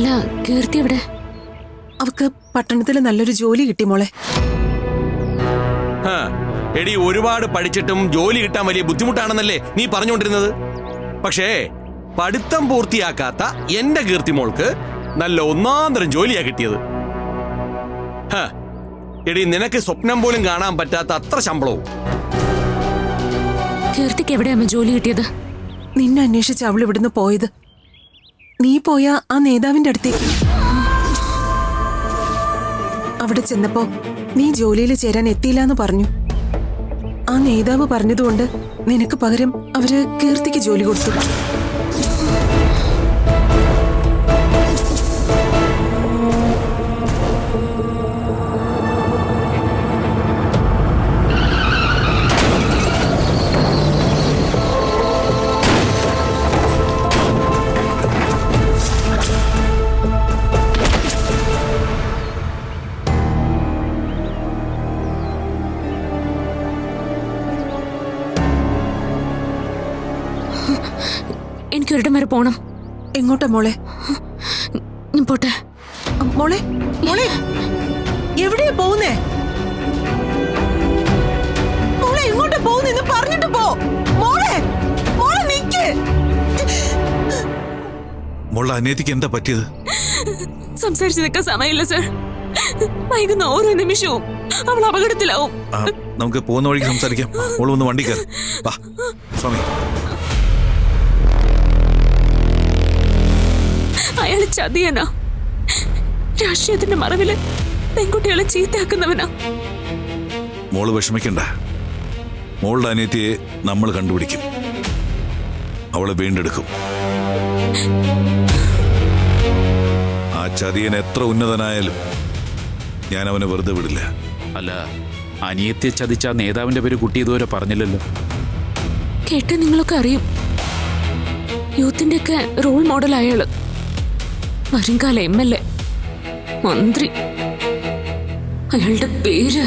അല്ല, കീർത്തി എവിടെ? അവക്ക് പട്ടണത്തില് നല്ലൊരു ജോലി കിട്ടി മോളെ. എടി, ഒരുപാട് പഠിച്ചിട്ടും ജോലി കിട്ടാൻ വലിയ ബുദ്ധിമുട്ടാണെന്നല്ലേ നീ പറഞ്ഞുകൊണ്ടിരുന്നത്? പക്ഷേ പഠിത്തം പൂർത്തിയാക്കാത്ത എന്റെ കീർത്തി മോൾക്ക് നല്ല ഒന്നാന്തരം ജോലിയാ കിട്ടിയത്. എടി, നിനക്ക് സ്വപ്നം പോലും കാണാൻ പറ്റാത്ത അത്ര ശമ്പളവും. കീർത്തിക്ക് എവിടെയാ ജോലി കിട്ടിയത്? നിന്നെ അന്വേഷിച്ച് അവൾ ഇവിടുന്ന് പോയത്. നീ പോയ ആ നേതാവിന്റെ അടുത്തേക്ക്. അവിടെ ചെന്നപ്പോ നീ ജോലിയിൽ ചേരാൻ എത്തിയില്ലാന്ന് പറഞ്ഞു. ആ നേതാവ് പറഞ്ഞതുകൊണ്ട് നിനക്ക് പകരം അവര് കീർത്തിക്ക് ജോലി കൊടുത്തു. എനിക്കൊരിടം വരെ പോണം. എങ്ങോട്ടാ മോളെ? ഞാൻ പോട്ടെ. മോളെ, മോളെ, എവിടെയാ പോകുന്നേ? മോളെ, എങ്ങോട്ടാ പോകുന്നെന്ന് പറഞ്ഞിട്ട് പോ. മോളെ, മോളെ നിക്ക്. മോളുടെ അനിയത്തിക്ക് എന്താ പറ്റിയത്? സംസാരിച്ചു നിൽക്കാൻ സമയമില്ല സർ. വൈകുന്ന ഓരോ നിമിഷവും അവൾ അപകടത്തിലാവും. നമുക്ക് പോകുന്ന വഴിക്ക് സംസാരിക്കാം. മോള് ഒന്ന് വണ്ടി കയറി വാ. സ്വാമി, അയാള് ചതിയനാ. രാഷ്ട്രീയത്തിന്റെ മറവില് പെൺകുട്ടികളെ ചീത്തയാക്കുന്നവനാ. മോള് വിഷമിക്കണ്ട. മോളുടെ അനിയത്തിയെ നമ്മൾ കണ്ടുപിടിക്കും. അവളെ വീണ്ടെടുക്കും. ആ ചതിയൻ എത്ര ഉന്നതനായാലും ഞാൻ അവനെ വെറുതെ വിടില്ല. അല്ല, അനിയത്തെ ചതിച്ച നേതാവിന്റെ പേര് കുട്ടി ഇതുവരെ പറഞ്ഞില്ലല്ലോ. കേട്ട നിങ്ങളൊക്കെ അറിയും. യൂത്തിന്റെ ഒക്കെ റോൾ മോഡൽ അയാള്. വരുംകാല MLA, മന്ത്രി. അയാളുടെ പേര്